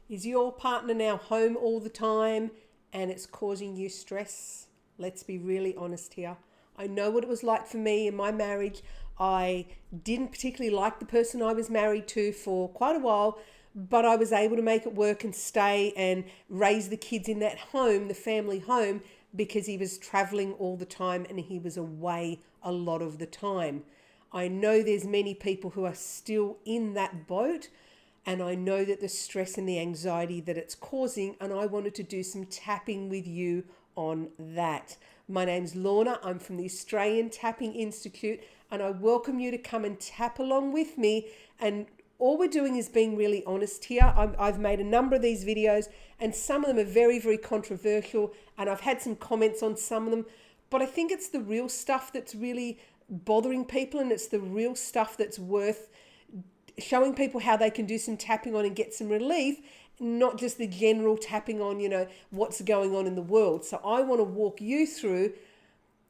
Is your partner now home all the time and it's causing you stress? Let's be really honest here. I know what it was like for me in my marriage. I didn't particularly like the person I was married to for quite a while, but I was able to make it work and stay and raise the kids in that home, the family home, because he was traveling all the time and he was away a lot of the time. I know there's many people who are still in that boat, and I know that the stress and the anxiety that it's causing, and I wanted to do some tapping with you on that. My name's Lorna. I'm from the Australian Tapping Institute, and I welcome you to come and tap along with me. And all we're doing is being really honest here. I've made a number of these videos, and some of them are very, very controversial, and I've had some comments on some of them, but I think it's the real stuff that's really bothering people, and it's the real stuff that's worth showing people how they can do some tapping on and get some relief, not just the general tapping on, what's going on in the world. So I want to walk you through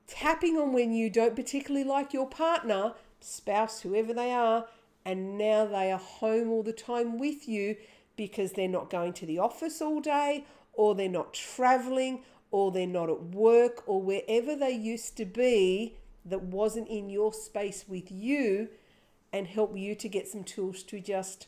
tapping on when you don't particularly like your partner, spouse, whoever they are, and now they are home all the time with you because they're not going to the office all day, or they're not traveling, or they're not at work, or wherever they used to be that wasn't in your space with you, and help you to get some tools to just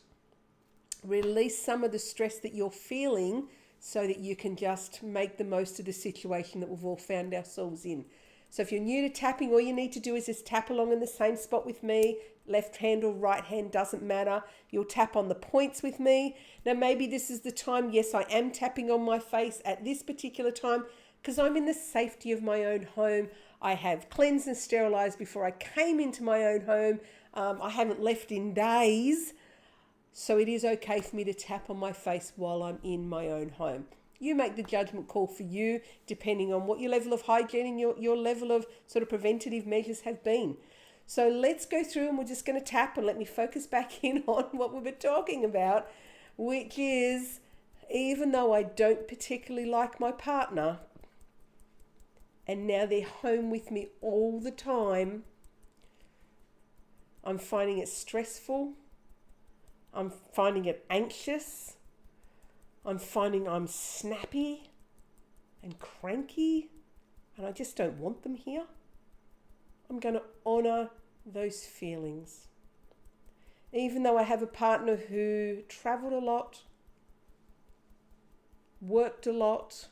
release some of the stress that you're feeling so that you can just make the most of the situation that we've all found ourselves in. So if you're new to tapping, all you need to do is just tap along in the same spot with me. Left hand or right hand, doesn't matter. You'll tap on the points with me. Now maybe this is the time, yes, I am tapping on my face at this particular time because I'm in the safety of my own home. I have cleansed and sterilized before I came into my own home. I haven't left in days, so it is okay for me to tap on my face while I'm in my own home. You make the judgment call for you, depending on what your level of hygiene and your level of sort of preventative measures have been. So let's go through, and we're just going to tap, and let me focus back in on what we were talking about, which is, even though I don't particularly like my partner, and now they're home with me all the time, I'm finding it stressful. I'm finding it anxious. I'm finding I'm snappy and cranky, and I just don't want them here. I'm going to honor those feelings. Even though I have a partner who traveled a lot, worked a lot,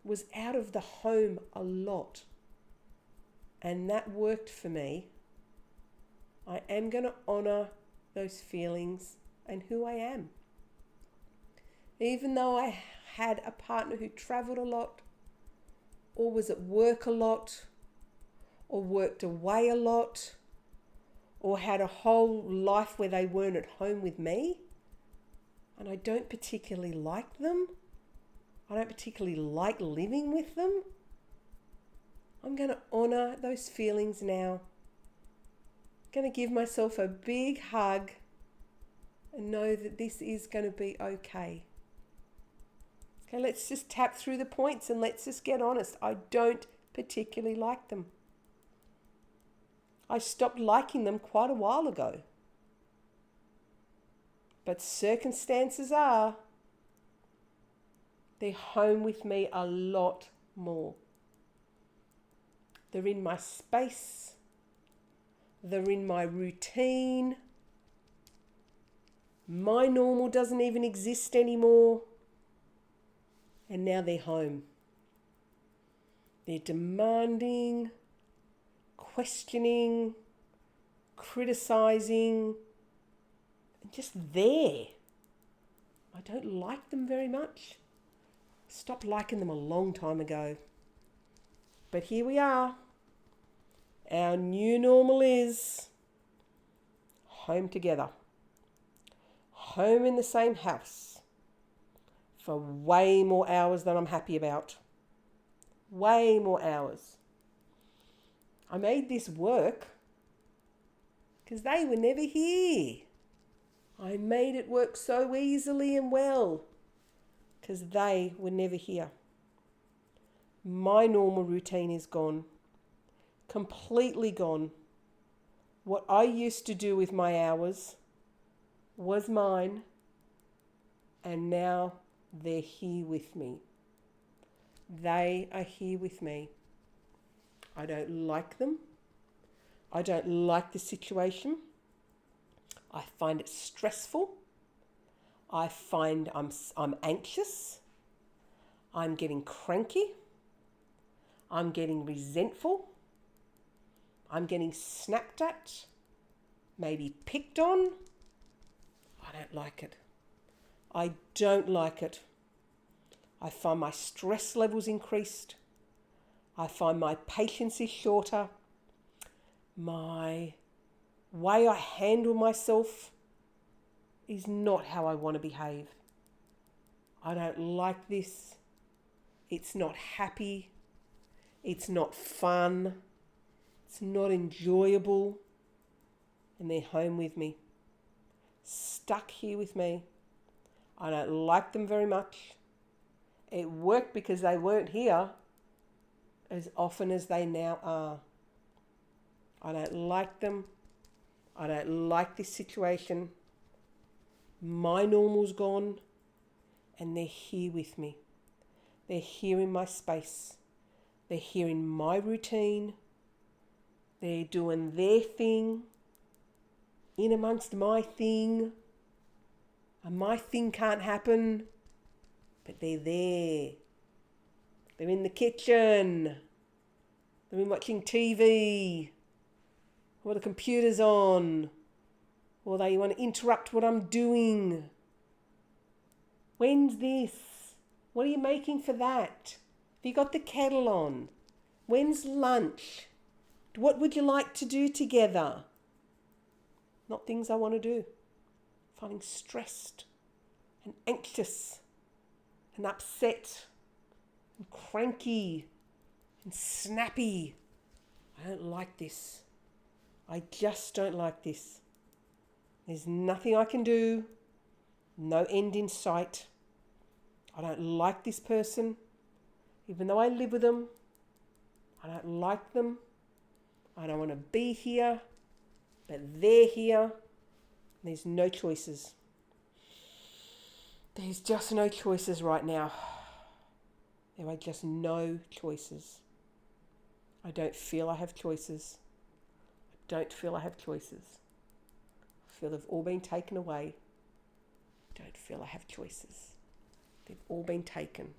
was out of the home a lot, and that worked for me, I am going to honor those feelings and who I am. Even though I had a partner who traveled a lot, or was at work a lot, or worked away a lot, or had a whole life where they weren't at home with me, and I don't particularly like them, I don't particularly like living with them, I'm going to honor those feelings now. I'm going to give myself a big hug and know that this is going to be okay. Okay, let's just tap through the points and let's just get honest. I don't particularly like them. I stopped liking them quite a while ago. But circumstances are, they're home with me a lot more. They're in my space. They're in my routine. My normal doesn't even exist anymore. And now they're home. They're demanding, questioning, criticizing, and just there. I don't like them very much. Stopped liking them a long time ago. But here we are. Our new normal is home together. Home in the same house. For way more hours than I'm happy about. Way more hours. I made this work because they were never here. I made it work so easily and well because they were never here. My normal routine is gone. Completely gone. What I used to do with my hours was mine. And now they're here with me. They are here with me. I don't like them. I don't like the situation. I find it stressful. I find I'm anxious. I'm getting cranky. I'm getting resentful. I'm getting snapped at. Maybe picked on. I don't like it. I don't like it. I find my stress levels increased. I find my patience is shorter. My way I handle myself is not how I want to behave. I don't like this. It's not happy. It's not fun. It's not enjoyable. And they're home with me. Stuck here with me. I don't like them very much. It worked because they weren't here as often as they now are. I don't like them. I don't like this situation. My normal's gone and they're here with me. They're here in my space. They're here in my routine. They're doing their thing in amongst my thing. And my thing can't happen, but they're there. They're in the kitchen. They're in watching TV. Or the computer's on. Or they want to interrupt what I'm doing. When's this? What are you making for that? Have you got the kettle on? When's lunch? What would you like to do together? Not things I want to do. Feeling stressed and anxious and upset and cranky and snappy. I don't like this. I just don't like this. There's nothing I can do. No end in sight. I don't like this person. Even though I live with them, I don't like them. I don't want to be here, but they're here. There's no choices. There's just no choices right now. There are just no choices. I don't feel I have choices. I don't feel I have choices. I feel they've all been taken away. I don't feel I have choices. They've all been taken.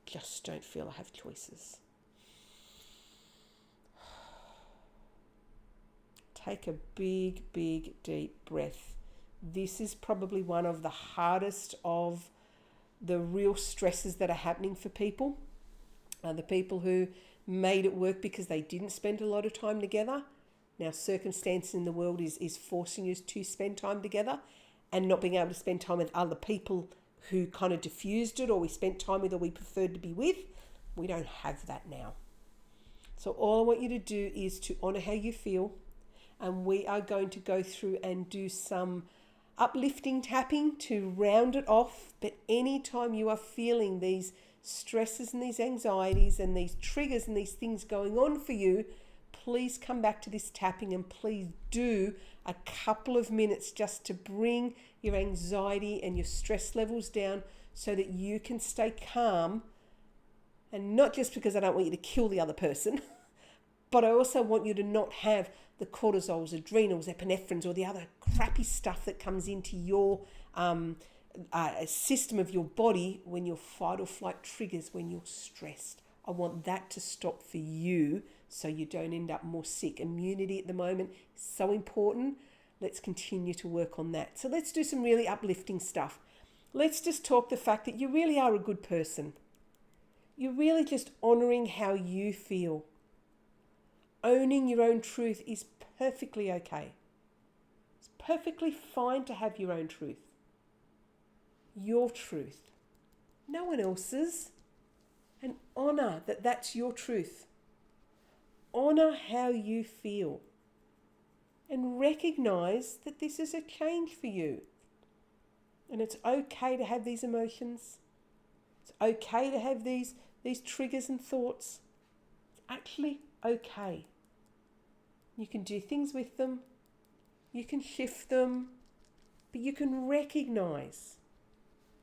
Just don't feel I have choices. Take a big, big, deep breath. This is probably one of the hardest of the real stresses that are happening for people. The people who made it work because they didn't spend a lot of time together. Now, circumstance in the world is forcing you to spend time together and not being able to spend time with other people who kind of diffused it or we spent time with or we preferred to be with. We don't have that now. So all I want you to do is to honour how you feel. And we are going to go through and do some uplifting tapping to round it off. But anytime you are feeling these stresses and these anxieties and these triggers and these things going on for you, please come back to this tapping and please do a couple of minutes just to bring your anxiety and your stress levels down so that you can stay calm. And not just because I don't want you to kill the other person, but I also want you to not have the cortisols, adrenals, epinephrines, or the other crappy stuff that comes into your system of your body when your fight or flight triggers, when you're stressed. I want that to stop for you so you don't end up more sick. Immunity at the moment is so important. Let's continue to work on that. So let's do some really uplifting stuff. Let's just talk the fact that you really are a good person. You're really just honouring how you feel. Owning your own truth is perfectly okay. It's perfectly fine to have your own truth. Your truth. No one else's. And honour that that's your truth. Honour how you feel. And recognise that this is a change for you. And it's okay to have these emotions. It's okay to have these triggers and thoughts. It's actually okay. You can do things with them. You can shift them. But you can recognise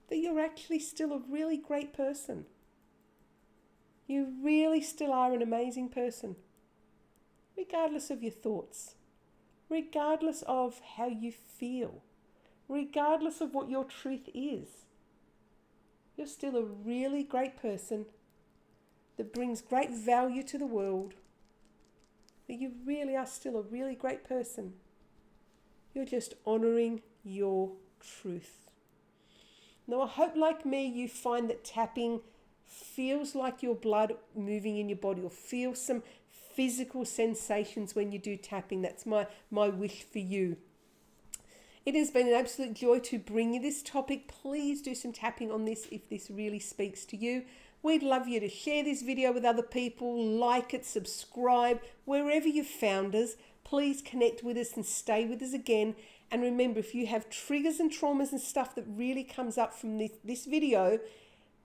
that you're actually still a really great person. You really still are an amazing person, regardless of your thoughts, regardless of how you feel, regardless of what your truth is. You're still a really great person that brings great value to the world. That you really are still a really great person. You're just honouring your truth. Now, I hope, like me, you find that tapping feels like your blood moving in your body, or feel some physical sensations when you do tapping. That's my wish for you. It has been an absolute joy to bring you this topic. Please do some tapping on this if this really speaks to you. We'd love you to share this video with other people, like it, subscribe, wherever you've found us. Please connect with us and stay with us again. And remember, if you have triggers and traumas and stuff that really comes up from this video,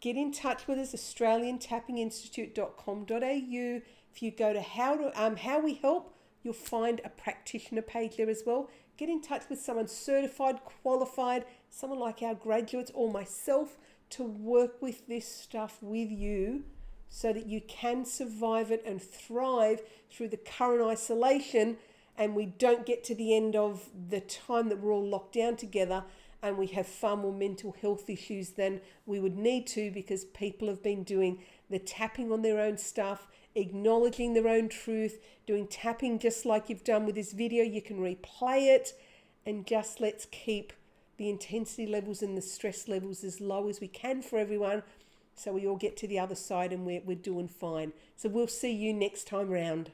get in touch with us, australiantappinginstitute.com.au. If you go to how we help, you'll find a practitioner page there as well. Get in touch with someone certified, qualified, someone like our graduates or myself to work with this stuff with you so that you can survive it and thrive through the current isolation, and we don't get to the end of the time that we're all locked down together and we have far more mental health issues than we would need to, because people have been doing the tapping on their own stuff, acknowledging their own truth, doing tapping just like you've done with this video. You can replay it, and just let's keep the intensity levels and the stress levels as low as we can for everyone, so we all get to the other side and we're doing fine. So we'll see you next time round.